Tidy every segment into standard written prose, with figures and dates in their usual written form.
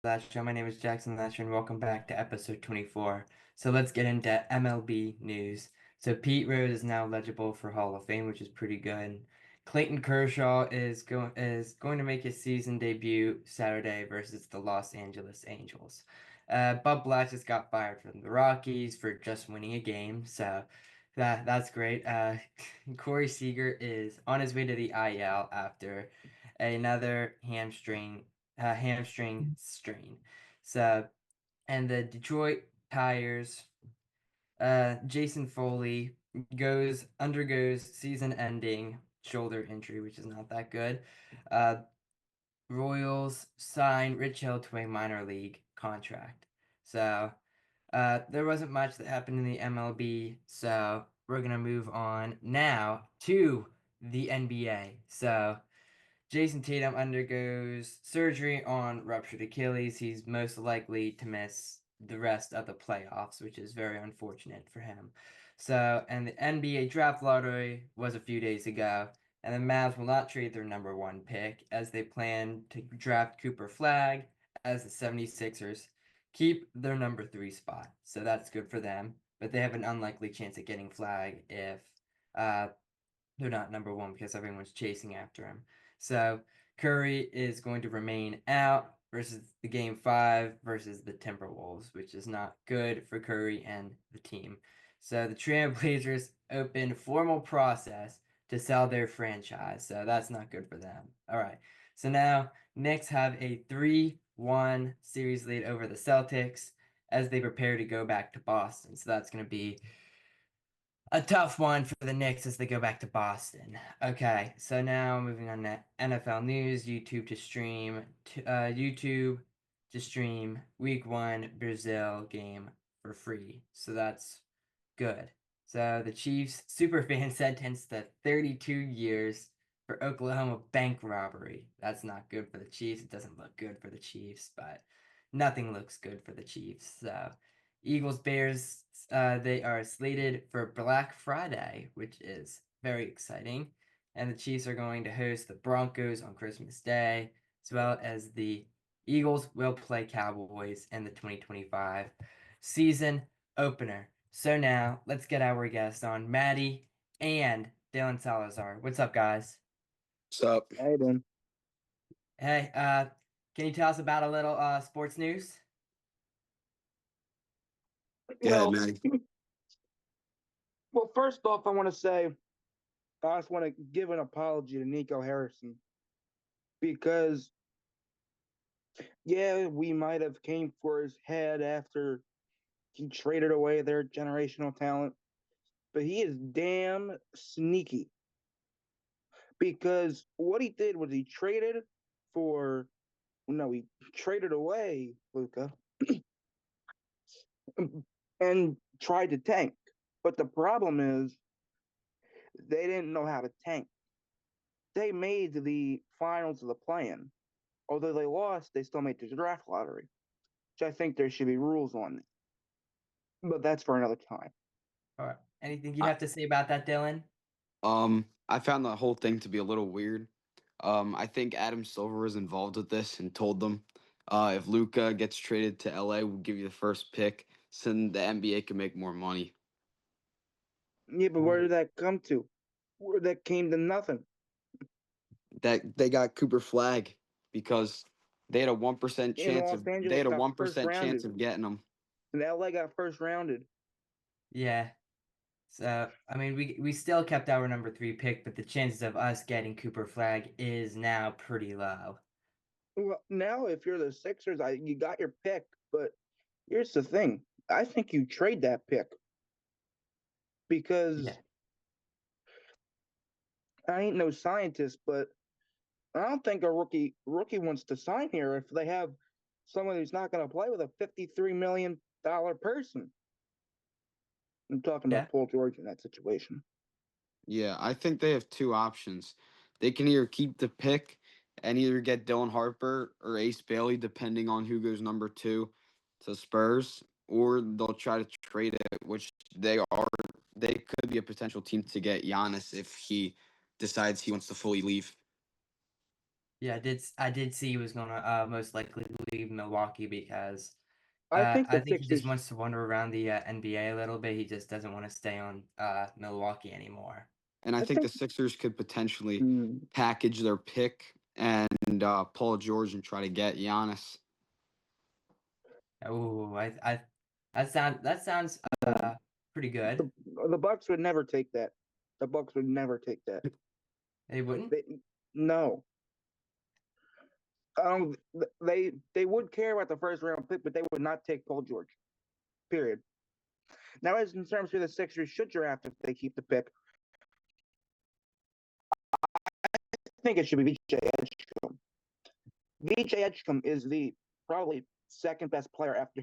Lasher. My name is Jackson Lasher, and welcome back to episode 24. So let's get into MLB news. So Pete Rose is now eligible for Hall of Fame, which is pretty good. Clayton Kershaw is going to make his season debut Saturday versus the Los Angeles Angels. Bud Black just got fired from the Rockies for just winning a game, so that's great. Corey Seager is on his way to the IL after another hamstring strain. So, and the Detroit Tigers, Jason Foley undergoes season-ending shoulder injury, which is not that good. Uh, Royals sign Rich Hill to a minor league contract. So, there wasn't much that happened in the MLB, so we're gonna move on now to the NBA. So. Jason Tatum undergoes surgery on ruptured Achilles. He's most likely to miss the rest of the playoffs, which is very unfortunate for him. So, and the NBA draft lottery was a few days ago, and the Mavs will not trade their number one pick as they plan to draft Cooper Flag as the 76ers keep their number three spot. So that's good for them, but they have an unlikely chance at getting Flag if uh, they're not number one because everyone's chasing after him. So Curry is going to remain out versus the game five versus the Timberwolves, which is not good for Curry and the team. So the Trailblazers opened formal process to sell their franchise. So that's not good for them. All right. So now Knicks have a 3-1 series lead over the Celtics as they prepare to go back to Boston. So that's going to be a tough one for the Knicks as they go back to Boston. Okay, so now moving on to NFL news. YouTube to stream Week One Brazil game for free. So that's good. So the Chiefs superfan sentenced to 32 years for Oklahoma bank robbery. That's not good for the Chiefs. It doesn't look good for the Chiefs, but nothing looks good for the Chiefs. So Eagles Bears, they are slated for Black Friday, which is very exciting. And the Chiefs are going to host the Broncos on Christmas Day, as well as the Eagles will play Cowboys in the 2025 season opener. So now let's get our guest on, Maddie and Dylan Salazar. What's up, guys? What's up? Hey, then. Hey, can you tell us about a little sports news? Go ahead, Well, Maddie. well, first off, I want to say I just want to give an apology to Nico Harrison because, yeah, we might have came for his head after he traded away their generational talent, but he is damn sneaky because what he did was he traded for, no, he traded away Luca and tried to tank. But the problem is they didn't know how to tank. They made the finals of the play-in. Although they lost, they still made the draft lottery, which I think there should be rules on. But that's for another time. All right. Anything you'd I, have to say about that, Dylan? I found the whole thing to be a little weird. I think Adam Silver was involved with this and told them, if Luca gets traded to LA, we'll give you the first pick, so then the NBA can make more money. Yeah, but where Ooh. did that come to? Where that came to nothing. That they got Cooper Flag because they had a 1% And chance Los of they Angeles had a got one first percent chance rounded. of getting him. And LA got first rounded. Yeah. So, I mean, we still kept our number three pick, but the chances of us getting Cooper Flag is now pretty low. Well, now if you're the Sixers, you got your pick, but here's the thing. I think you trade that pick because Yeah. I ain't no scientist, but I don't think a rookie wants to sign here if they have someone who's not going to play with a $53 million person. I'm talking Yeah. about Paul George in that situation. Yeah, I think they have two options. They can either keep the pick and either get Dylan Harper or Ace Bailey, depending on who goes number two to Spurs, or they'll try to trade it, which they are. They could be a potential team to get Giannis if he decides he wants to fully leave. Yeah, I did see he was gonna most likely leave Milwaukee because I think I the think he just Sixers. wants to wander around the NBA a little bit. He just doesn't want to stay on Milwaukee anymore. And I I think the think. Sixers could potentially Hmm, package their pick and Paul George and try to get Giannis. Oh, I that sounds no, pretty good. the the Bucks would never take that. The Bucks would never take that. They wouldn't. They, no, they would care about the first round pick, but they would not take Paul George. Period. Now, as in terms of the Sixers should draft if they keep the pick, I think it should be VJ Edgecombe. VJ Edgecombe is the probably second best player after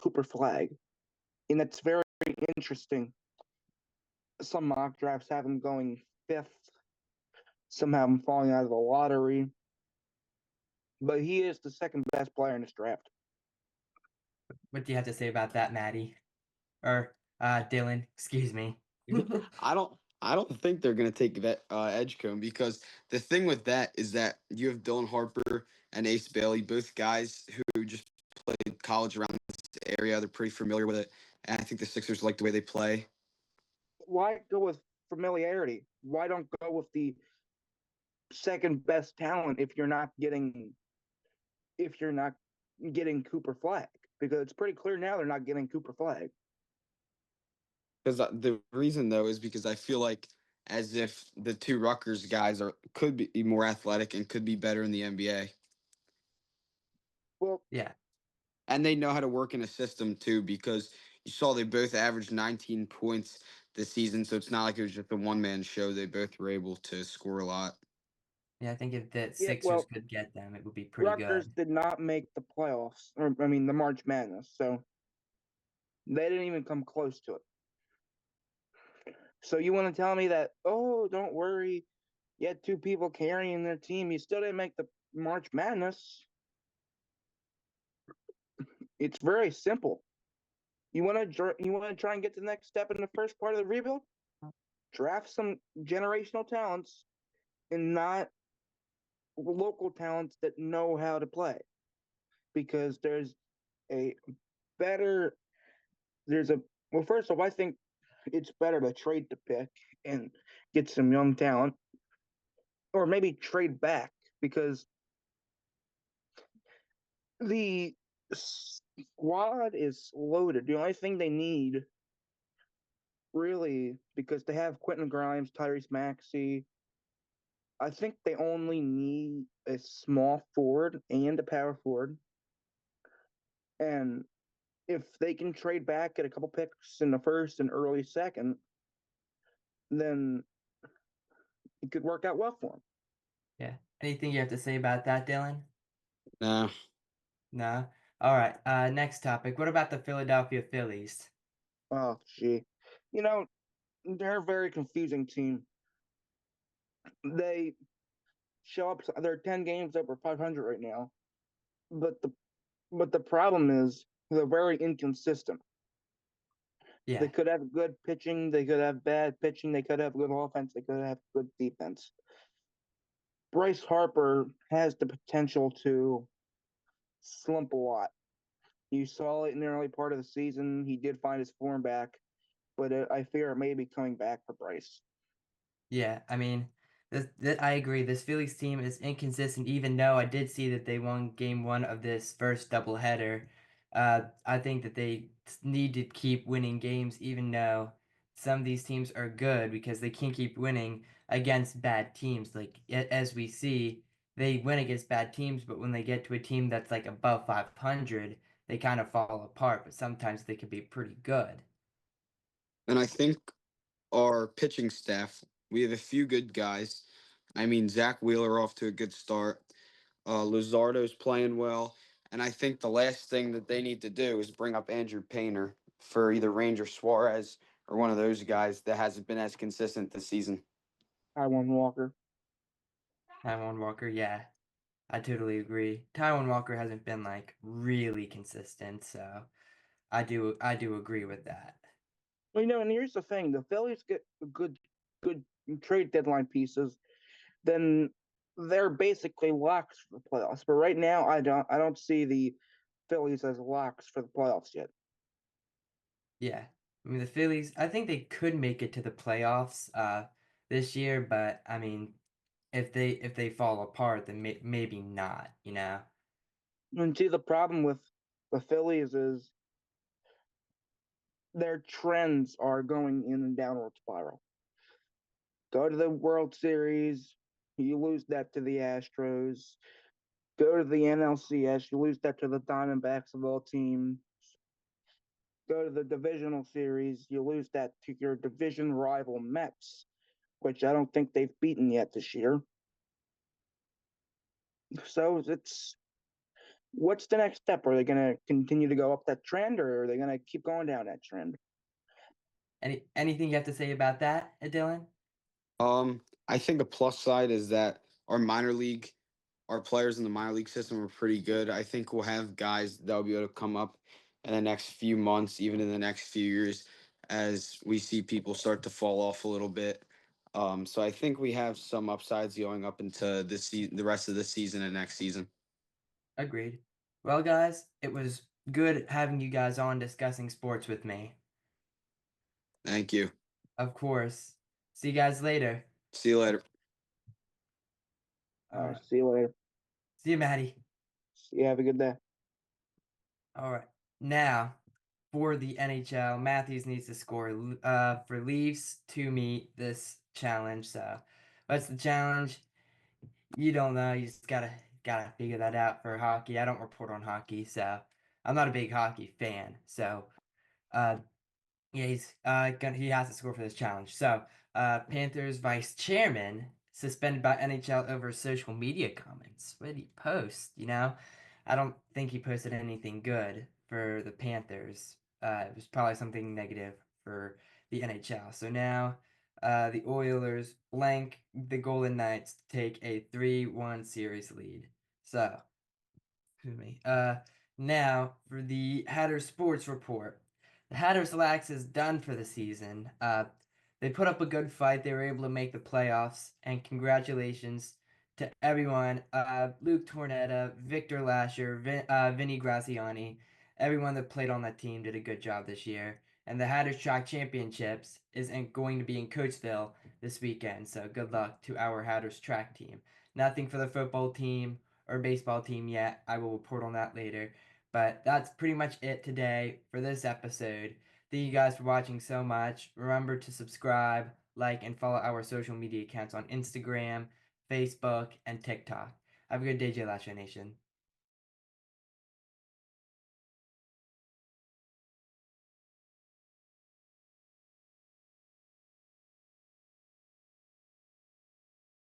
Cooper Flag, and that's very interesting. Some mock drafts have him going fifth. Some have him falling out of the lottery, but he is the second best player in this draft. What do you have to say about that, Maddie? Or Dylan? Excuse me. I don't think they're gonna take that Edgecombe because the thing with that is that you have Dylan Harper and Ace Bailey, both guys who just played college around this area. They're pretty familiar with it, and I think the Sixers like the way they play. Why go with familiarity? Why don't go with the second best talent if you're not getting Cooper Flag? Because it's pretty clear now they're not getting Cooper Flag. Because the reason though is because I feel like as if the two Rutgers guys could be more athletic and could be better in the NBA, Well, Yeah, and they know how to work in a system too. Because you saw they both averaged 19 points this season, so it's not like it was just a one man show. They both were able to score a lot. yeah. I think if the yeah, Sixers well, could get them, it would be pretty Rutgers good. did not make the playoffs, or I mean the March Madness, so they didn't even come close to it. So you want to tell me that, oh, don't worry, you had two people carrying their team, you still didn't make the March Madness? It's very simple. You want to try and get to the next step in the first part of the rebuild? Draft some generational talents and not local talents that know how to play. Because a better there's a well, first of all, I think it's better to trade the pick and get some young talent, or maybe trade back because the squad is loaded. The only thing they need, really, because they have Quentin Grimes, Tyrese Maxey, I think they only need a small forward and a power forward. And if they can trade back, get a couple picks in the first and early second, then it could work out well for them. Yeah. Anything you have to say about that, Dylan? Nah, No. All right. Next topic. What about the Philadelphia Phillies? Oh, gee. You know, they're a very confusing team. They show up, they're 10 games over 500 right now. But the problem is they're very inconsistent. They Yeah. could have good pitching, they could have bad pitching, they could have good offense, they could have good defense. Bryce Harper has the potential to slump a lot. You saw it in the early part of the season. He did find his form back, but I fear it may be coming back for Bryce. Yeah, I mean, I agree. This Phillies team is inconsistent, even though I did see that they won game one of this first doubleheader. I think that they need to keep winning games, even though some of these teams are good because they can't keep winning against bad teams. Like, as we see, they win against bad teams, but when they get to a team that's like above 500, they kind of fall apart, but sometimes they can be pretty good. and I think our pitching staff, we have a few good guys. I mean, Zach Wheeler off to a good start. Luzardo's playing well. And I think the last thing that they need to do is bring up Andrew Painter for either Ranger Suarez or one of those guys that hasn't been as consistent this season. Taiwan Walker. Taiwan Walker, yeah. I totally agree. Taiwan Walker hasn't been like really consistent, so I do agree with that. Well, and here's the thing: the Phillies get good trade deadline pieces. Then they're basically locks for the playoffs. But right now, I don't see the Phillies as locks for the playoffs yet. Yeah. I mean, the Phillies, I think they could make it to the playoffs this year, but I mean, if they fall apart, then maybe not, you know. And see, the problem with the Phillies is their trends are going in a downward spiral. Go to the World Series, you lose that to the Astros. Go to the NLCS, you lose that to the Diamondbacks of all teams. Go to the divisional series, you lose that to your division rival Mets, which I don't think they've beaten yet this year. So it's what's the next step? Are they going to continue to go up that trend, or are they going to keep going down that trend? Anything you have to say about that, Dylan? I think the plus side is that our players in the minor league system are pretty good. I think we'll have guys that'll be able to come up in the next few months, even in the next few years, as we see people start to fall off a little bit. So I think we have some upsides going up into the rest of the season and next season. Agreed. Well, guys, it was good having you guys on discussing sports with me. Thank you. Of course. See you guys later. See you later. All All right, right. see you later. See you, Maddie. See you. Have a good day. All right. Now, for the NHL, Matthews needs to score for Leafs to meet this challenge. So, what's the challenge? You don't know. You just gotta figure that out for hockey. I don't report on hockey, so I'm not a big hockey fan. So, uh, yeah, he has to score for this challenge. So, Panthers vice chairman suspended by NHL over social media comments. What did he post? You know, I don't think he posted anything good for the Panthers. It was probably something negative for the NHL. So now, the Oilers blank the Golden Knights to take a 3-1 series lead. So, excuse me. Now for the Hatter Sports Report. The Hatters Lax is done for the season. They put up a good fight. They were able to make the playoffs, and congratulations to everyone. Luke Tornetta, Victor Lasher, Vinny Graziani, everyone that played on that team did a good job this year. And the Hatters Track Championships is going to be in Coatesville this weekend. So good luck to our Hatters track team. Nothing for the football team or baseball team yet. I will report on that later. But that's pretty much it today for this episode. Thank you guys for watching so much. Remember to subscribe, like, and follow our social media accounts on Instagram, Facebook, and TikTok. Have a good day, JLash Nation.